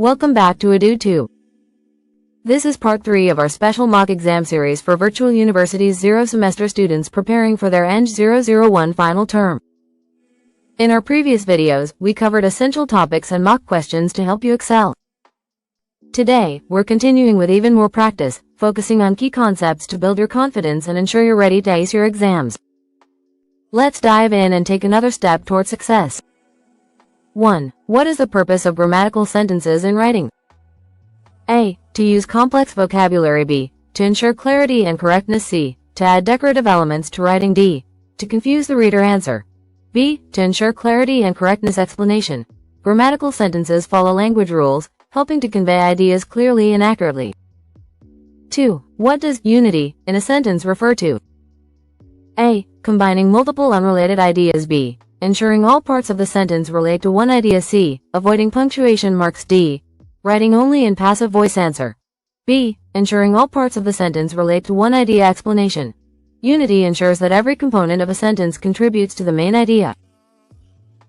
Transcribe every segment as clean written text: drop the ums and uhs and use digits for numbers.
Welcome back to EduTube. This is part 3 of our special mock exam series for Virtual University's zero-semester students preparing for their ENG001 final term. In our previous videos, we covered essential topics and mock questions to help you excel. Today, we're continuing with even more practice, focusing on key concepts to build your confidence and ensure you're ready to ace your exams. Let's dive in and take another step toward success. 1. What is the purpose of grammatical sentences in writing? A. To use complex vocabulary. B. To ensure clarity and correctness. C. To add decorative elements to writing. D. To confuse the reader. Answer. B. To ensure clarity and correctness. Explanation. Grammatical sentences follow language rules, helping to convey ideas clearly and accurately. 2. What does unity in a sentence refer to? A. Combining multiple unrelated ideas. B. Ensuring all parts of the sentence relate to one idea. C. Avoiding punctuation marks. D. Writing only in passive voice. Answer. B. Ensuring all parts of the sentence relate to one idea. Explanation. Unity ensures that every component of a sentence contributes to the main idea.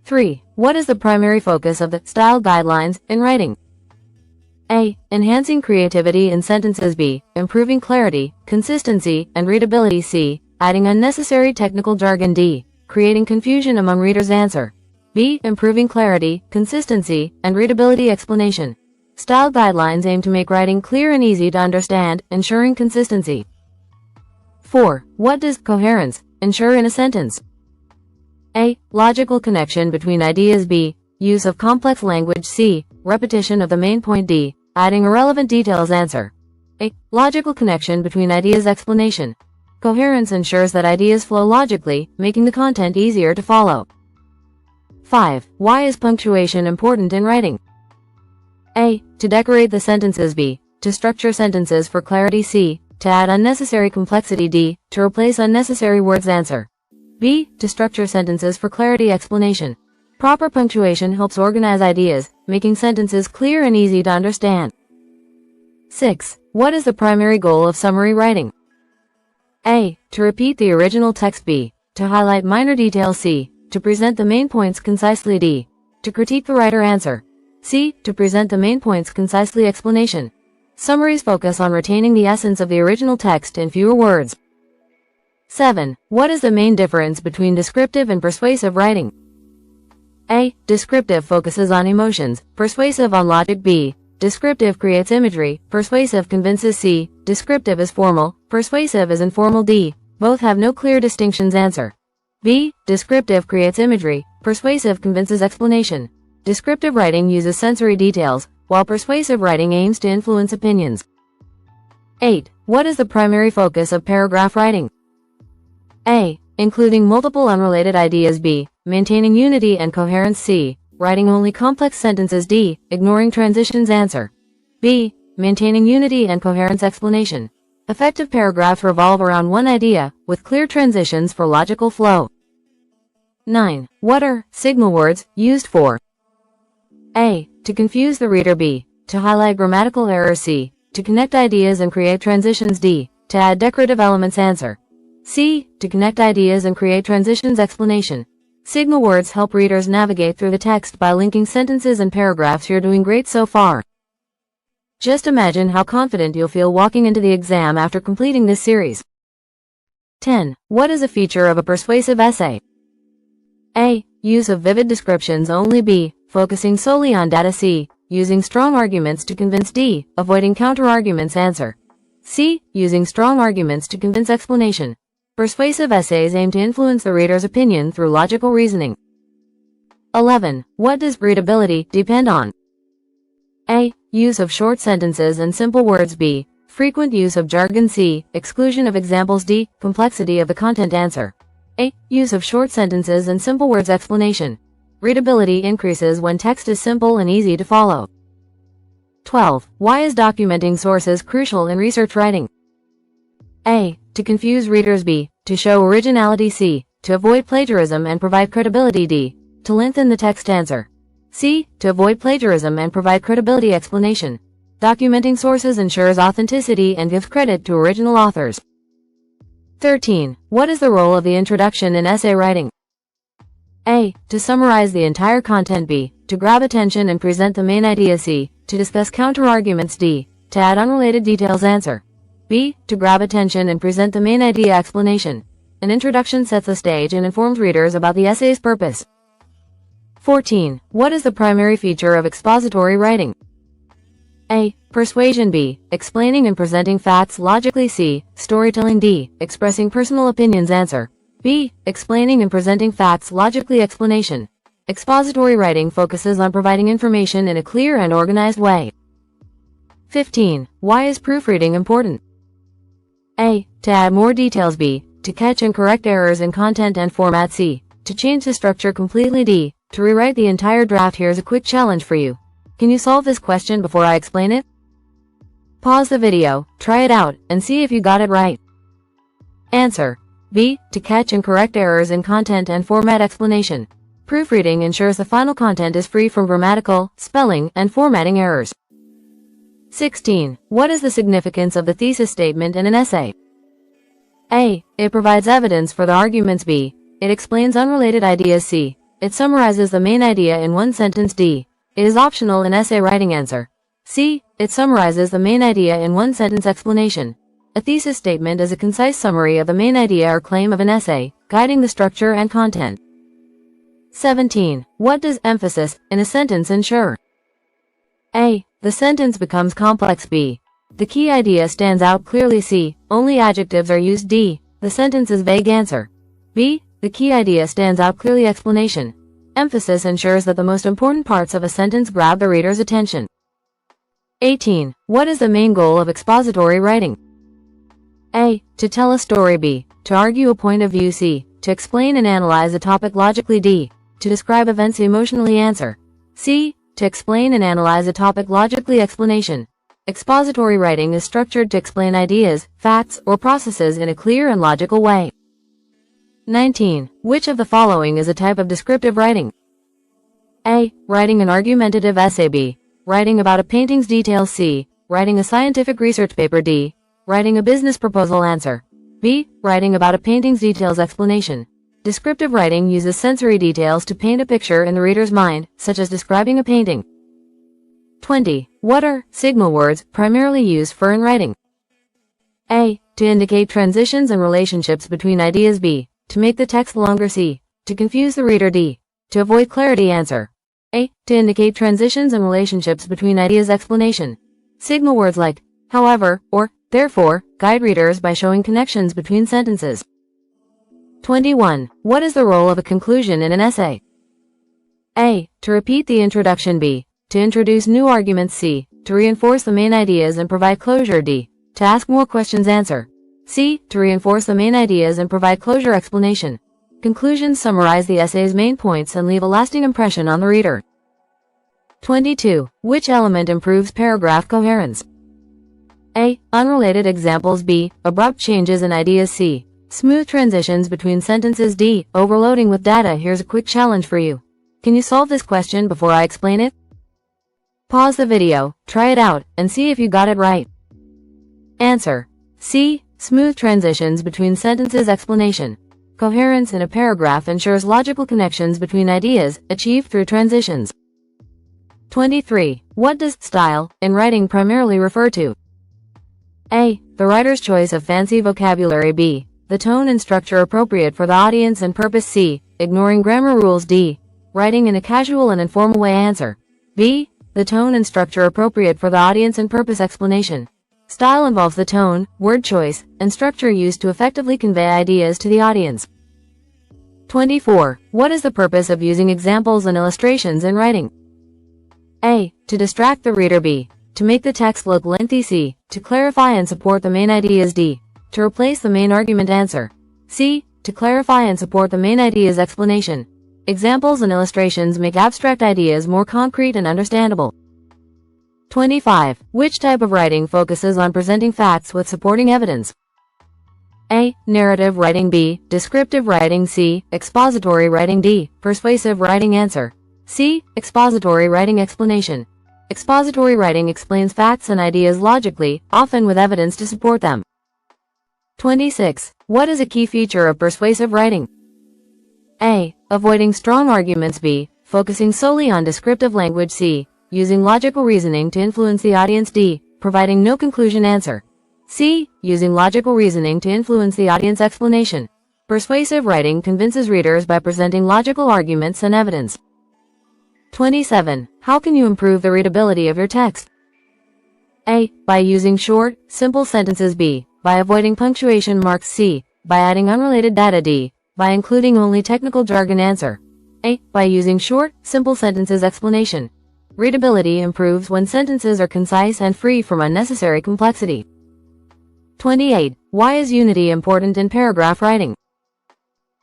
3. What is the primary focus of the style guidelines in writing? A. Enhancing creativity in sentences. B. Improving clarity, consistency, and readability. C. Adding unnecessary technical jargon. D. Creating confusion among readers. Answer. B. Improving clarity, consistency, and readability. Explanation. Style guidelines aim to make writing clear and easy to understand, ensuring consistency. 4. What does coherence ensure in a sentence? A. Logical connection between ideas. B. Use of complex language. C. Repetition of the main point. D. Adding irrelevant details. Answer. A. Logical connection between ideas. Explanation. Coherence ensures that ideas flow logically, making the content easier to follow. 5. Why is punctuation important in writing? A. To decorate the sentences. B. To structure sentences for clarity. C. To add unnecessary complexity. D. To replace unnecessary words. Answer. B. To structure sentences for clarity. Explanation. Proper punctuation helps organize ideas, making sentences clear and easy to understand. 6. What is the primary goal of summary writing? A. To repeat the original text. B. To highlight minor details. C. To present the main points concisely. D. To critique the writer. Answer. C. To present the main points concisely. Explanation. Summaries focus on retaining the essence of the original text in fewer words. 7. What is the main difference between descriptive and persuasive writing? A. Descriptive focuses on emotions, persuasive on logic. B. Descriptive creates imagery, persuasive convinces. C. Descriptive is formal, persuasive is informal. D. Both have no clear distinctions. Answer. B. Descriptive creates imagery, persuasive convinces. Explanation. Descriptive writing uses sensory details, while persuasive writing aims to influence opinions. 8. What is the primary focus of paragraph writing? A. Including multiple unrelated ideas. B. Maintaining unity and coherence. C. Writing only complex sentences. D. Ignoring transitions. Answer. B. Maintaining unity and coherence. Explanation. Effective paragraphs revolve around one idea, with clear transitions for logical flow. 9. What are signal words used for? A. To confuse the reader. B. To highlight grammatical errors. C. To connect ideas and create transitions. D. To add decorative elements. Answer. C. To connect ideas and create transitions. Explanation. Signal words help readers navigate through the text by linking sentences and paragraphs. You're doing great so far. Just imagine how confident you'll feel walking into the exam after completing this series. 10. What is a feature of a persuasive essay? A. Use of vivid descriptions only. B. Focusing solely on data. C. Using strong arguments to convince. D. Avoiding counter-arguments. Answer. C. Using strong arguments to convince. Explanation. Persuasive essays aim to influence the reader's opinion through logical reasoning. 11. What does readability depend on? A. Use of short sentences and simple words. B. Frequent use of jargon. C. Exclusion of examples. D. Complexity of the content. Answer. A. Use of short sentences and simple words. Explanation. Readability increases when text is simple and easy to follow. 12. Why is documenting sources crucial in research writing? A. To confuse readers. B. To show originality. C. To avoid plagiarism and provide credibility. D. To lengthen the text. Answer. C. To avoid plagiarism and provide credibility. Explanation. Documenting sources ensures authenticity and gives credit to original authors. 13. What is the role of the introduction in essay writing? A. To summarize the entire content. B. To grab attention and present the main idea. C. To discuss counter-arguments. D. To add unrelated details. Answer. B. To grab attention and present the main idea. Explanation. An introduction sets the stage and informs readers about the essay's purpose. 14. What is the primary feature of expository writing? A. Persuasion. B. Explaining and presenting facts logically. C. Storytelling. D. Expressing personal opinions. Answer. B. Explaining and presenting facts logically. Explanation. Expository writing focuses on providing information in a clear and organized way. 15. Why is proofreading important? A. To add more details. B. To catch and correct errors in content and format. C. To change the structure completely. D. To rewrite the entire draft. Here's a quick challenge for you. Can you solve this question before I explain it? Pause the video, try it out, and see if you got it right. Answer. B. To catch and correct errors in content and format. Explanation. Proofreading ensures the final content is free from grammatical, spelling, and formatting errors. 16. What is the significance of the thesis statement in an essay? A. It provides evidence for the arguments. B. It explains unrelated ideas. C. It summarizes the main idea in one sentence. D. It is optional in essay writing. Answer. C. It summarizes the main idea in one sentence. Explanation. A thesis statement is a concise summary of the main idea or claim of an essay, guiding the structure and content. 17. What does emphasis in a sentence ensure? A. The sentence becomes complex. B. The key idea stands out clearly. C. Only adjectives are used. D. The sentence is vague. Answer. B. The key idea stands out clearly. Explanation. Emphasis ensures that the most important parts of a sentence grab the reader's attention. 18. What is the main goal of expository writing? A. To tell a story. B. To argue a point of view. C. To explain and analyze a topic logically. D. To describe events emotionally. Answer. C. To explain and analyze a topic logically. Explanation. Expository writing is structured to explain ideas, facts, or processes in a clear and logical way. 19. Which of the following is a type of descriptive writing? A. Writing an argumentative essay. B. Writing about a painting's details. C. Writing a scientific research paper. D. Writing a business proposal. Answer. B. Writing about a painting's details. Explanation. Descriptive writing uses sensory details to paint a picture in the reader's mind, such as describing a painting. 20. What are signal words primarily used for in writing? A. To indicate transitions and relationships between ideas. B. To make the text longer. C. To confuse the reader. D. To avoid clarity. Answer. A. To indicate transitions and relationships between ideas. Explanation. Signal words like however or therefore guide readers by showing connections between sentences. 21. What is the role of a conclusion in an essay? A. To repeat the introduction. B. To introduce new arguments. C. To reinforce the main ideas and provide closure. D. To ask more questions. Answer. C. To reinforce the main ideas and provide closure. Explanation. Conclusions summarize the essay's main points and leave a lasting impression on the reader. 22. Which element improves paragraph coherence? A. Unrelated examples. B. Abrupt changes in ideas. C. Smooth transitions between sentences. D. Overloading with data. Here's a quick challenge for you. Can you solve this question before I explain it? Pause the video, try it out, and see if you got it right. Answer. C. Smooth transitions between sentences. Explanation. Coherence in a paragraph ensures logical connections between ideas, achieved through transitions. 23. What does style in writing primarily refer to? A. The writer's choice of fancy vocabulary. B. The tone and structure appropriate for the audience and purpose. C. Ignoring grammar rules. D. Writing in a casual and informal way. Answer. B. The tone and structure appropriate for the audience and purpose. Explanation. Style involves the tone, word choice, and structure used to effectively convey ideas to the audience. 24. What is the purpose of using examples and illustrations in writing? A. To distract the reader. B. To make the text look lengthy. C. To clarify and support the main ideas. D. To replace the main argument. Answer. C. To clarify and support the main ideas. Explanation. Examples and illustrations make abstract ideas more concrete and understandable. 25. Which type of writing focuses on presenting facts with supporting evidence? A. Narrative writing. B. Descriptive writing. C. Expository writing. D. Persuasive writing. Answer. C. Expository writing. Explanation. Expository writing explains facts and ideas logically, often with evidence to support them. 26. What is a key feature of persuasive writing? A. Avoiding strong arguments. B. Focusing solely on descriptive language. C. Using logical reasoning to influence the audience. D. Providing no conclusion answer. C. Using logical reasoning to influence the audience. Explanation. Persuasive writing convinces readers by presenting logical arguments and evidence. 27. How can you improve the readability of your text? A. By using short, simple sentences. B. By avoiding punctuation marks. C. By adding unrelated data. D. By including only technical jargon. Answer. A. By using short, simple sentences. Explanation. Readability improves when sentences are concise and free from unnecessary complexity. 28. Why is unity important in paragraph writing?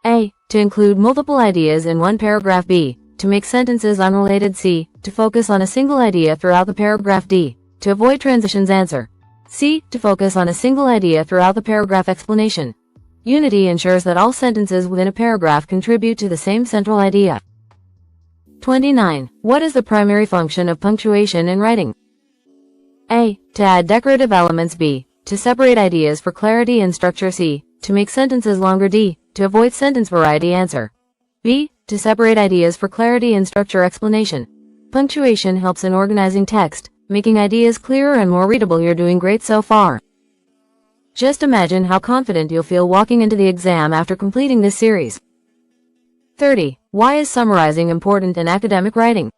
A. To include multiple ideas in one paragraph. B. To make sentences unrelated. C. To focus on a single idea throughout the paragraph. D. To avoid transitions. Answer. C. To focus on a single idea throughout the paragraph. Explanation. Unity ensures that all sentences within a paragraph contribute to the same central idea. 29. What is the primary function of punctuation in writing? A. To add decorative elements. B. To separate ideas for clarity and structure. C. To make sentences longer. D. To avoid sentence variety. Answer. B. To separate ideas for clarity and structure. Explanation. Punctuation helps in organizing text, making ideas clearer and more readable. You're doing great so far. Just imagine how confident you'll feel walking into the exam after completing this series. 30. Why is summarizing important in academic writing?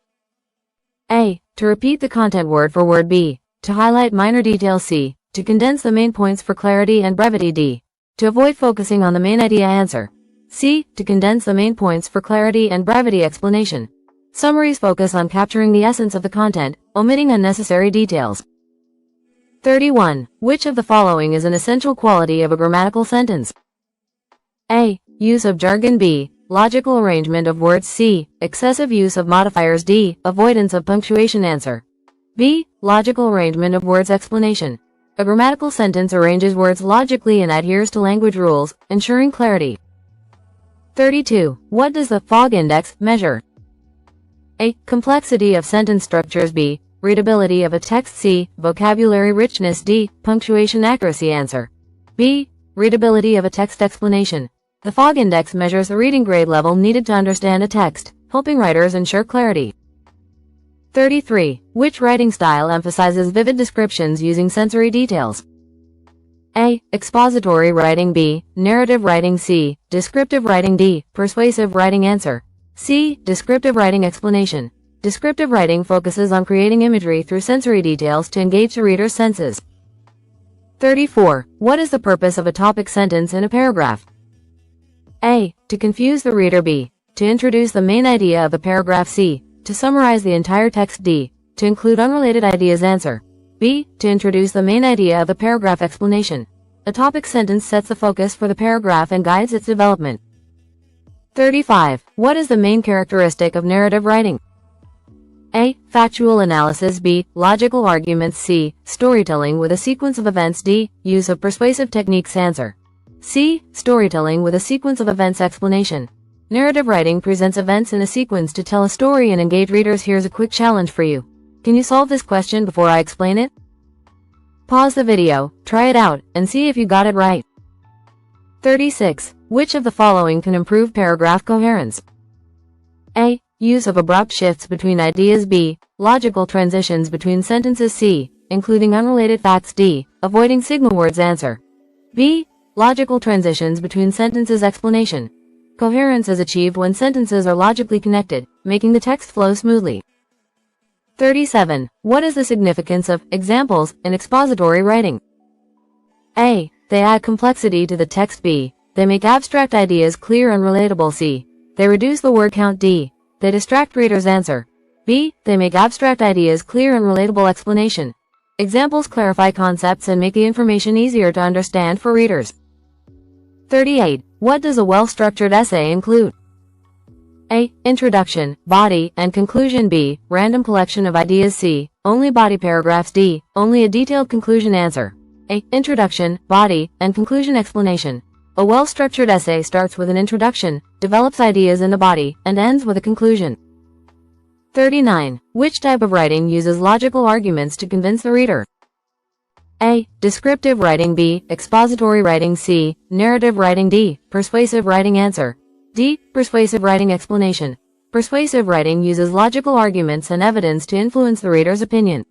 A. To repeat the content word for word. B. To highlight minor details. C. To condense the main points for clarity and brevity. D. To avoid focusing on the main idea. Answer. C. To condense the main points for clarity and brevity. Explanation. Summaries focus on capturing the essence of the content, omitting unnecessary details. 31. Which of the following is an essential quality of a grammatical sentence? A. Use of jargon. B. Logical arrangement of words. C. Excessive use of modifiers. D. Avoidance of punctuation. Answer. B. Logical arrangement of words. Explanation. A grammatical sentence arranges words logically and adheres to language rules, ensuring clarity. 32. What does the FOG index measure? A. Complexity of sentence structures. B. Readability of a text. C. Vocabulary richness. D. Punctuation accuracy. Answer. B. Readability of a text. Explanation. The FOG index measures the reading grade level needed to understand a text, helping writers ensure clarity. 33. Which writing style emphasizes vivid descriptions using sensory details? A. Expository writing. B. Narrative writing. C. Descriptive writing. D. Persuasive writing. Answer. C. Descriptive writing. Explanation. Descriptive writing focuses on creating imagery through sensory details to engage the reader's senses. 34. What is the purpose of a topic sentence in a paragraph? A. To confuse the reader. B. To introduce the main idea of the paragraph. C. To summarize the entire text. D. To include unrelated ideas. Answer. B. To introduce the main idea of the paragraph. Explanation. A topic sentence sets the focus for the paragraph and guides its development. 35. What is the main characteristic of narrative writing? A. Factual analysis. B. Logical arguments. C. Storytelling with a sequence of events. D. Use of persuasive techniques. Answer. C. Storytelling with a sequence of events. Explanation. Narrative writing presents events in a sequence to tell a story and engage readers. Here's a quick challenge for you. Can you solve this question before I explain it? Pause the video, try it out, and see if you got it right. 36. Which of the following can improve paragraph coherence? A. Use of abrupt shifts between ideas. B. Logical transitions between sentences. C. Including unrelated facts. D. Avoiding signal words. Answer. B. Logical transitions between sentences. Explanation. Coherence is achieved when sentences are logically connected, making the text flow smoothly. 37. What is the significance of examples in expository writing? A. They add complexity to the text. B. They make abstract ideas clear and relatable. C. They reduce the word count. D. They distract readers. Answer. B. They make abstract ideas clear and relatable. Explanation. Examples clarify concepts and make the information easier to understand for readers. 38. What does a well-structured essay include? A. Introduction, body, and conclusion. B. Random collection of ideas. C. Only body paragraphs. D. Only a detailed conclusion. Answer. A. Introduction, body, and conclusion. Explanation. A well-structured essay starts with an introduction, develops ideas in the body, and ends with a conclusion. 39. Which type of writing uses logical arguments to convince the reader? A. Descriptive writing. B. Expository writing. C. Narrative writing. D. Persuasive writing. Answer. D. Persuasive writing. Explanation. Persuasive writing uses logical arguments and evidence to influence the reader's opinion.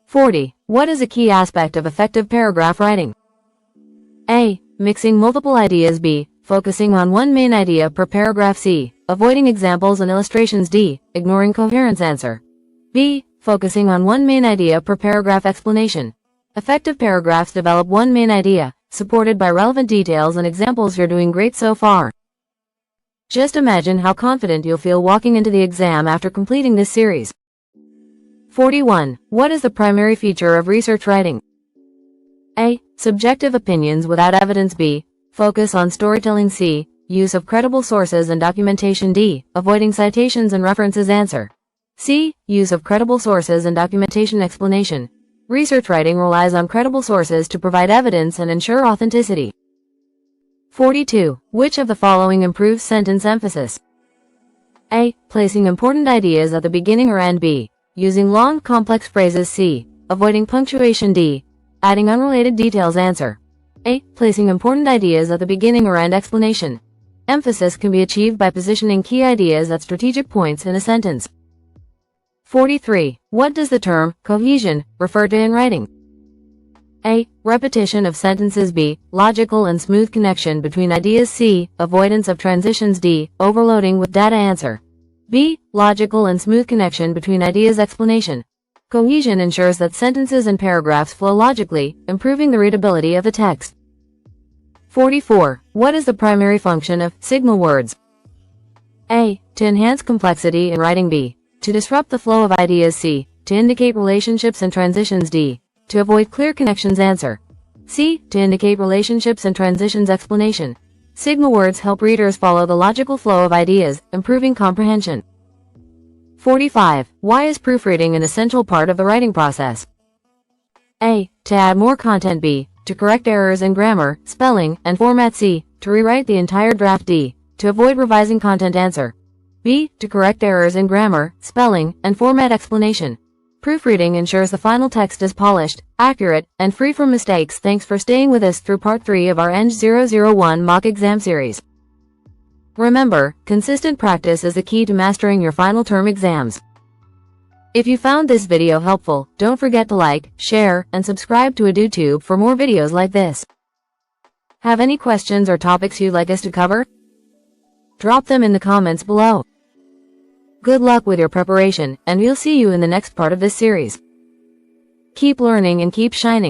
40. What is a key aspect of effective paragraph writing? A. Mixing multiple ideas. B. Focusing on one main idea per paragraph. C. Avoiding examples and illustrations. D. Ignoring coherence. Answer B. Focusing on one main idea per paragraph. Explanation. Effective paragraphs develop one main idea, supported by relevant details and examples. You're doing great so far. Just imagine how confident you'll feel walking into the exam after completing this series. 41. What is the primary feature of research writing? A. Subjective opinions without evidence. B. Focus on storytelling. C. Use of credible sources and documentation. D. Avoiding citations and references. Answer C. Use of credible sources and documentation. Explanation. Research writing relies on credible sources to provide evidence and ensure authenticity. 42. Which of the following improves sentence emphasis? A. Placing important ideas at the beginning or end. B. Using long, complex phrases. C. Avoiding punctuation. D. Adding unrelated details. Answer A. Placing important ideas at the beginning or end. Explanation. Emphasis can be achieved by positioning key ideas at strategic points in a sentence. 43. What does the term cohesion refer to in writing? A. Repetition of sentences. B. Logical and smooth connection between ideas. C. Avoidance of transitions. D. Overloading with data. Answer B. Logical and smooth connection between ideas. Explanation. Cohesion ensures that sentences and paragraphs flow logically, improving the readability of the text. 44. What is the primary function of signal words? A. To enhance complexity in writing. B. To disrupt the flow of ideas. C. To indicate relationships and transitions. D. To avoid clear connections. Answer C. To indicate relationships and transitions. Explanation. Signal words help readers follow the logical flow of ideas, improving comprehension. 45. Why is proofreading an essential part of the writing process? A. To add more content. B. To correct errors in grammar, spelling, and format. C. To rewrite the entire draft. D. To avoid revising content. Answer B. To correct errors in grammar, spelling, and format. Explanation. Proofreading ensures the final text is polished, accurate, and free from mistakes. Thanks for staying with us through part 3 of our ENG001 mock exam series. Remember, consistent practice is the key to mastering your final term exams. If you found this video helpful, don't forget to like, share, and subscribe to EduTube for more videos like this. Have any questions or topics you'd like us to cover? Drop them in the comments below. Good luck with your preparation, and we'll see you in the next part of this series. Keep learning and keep shining.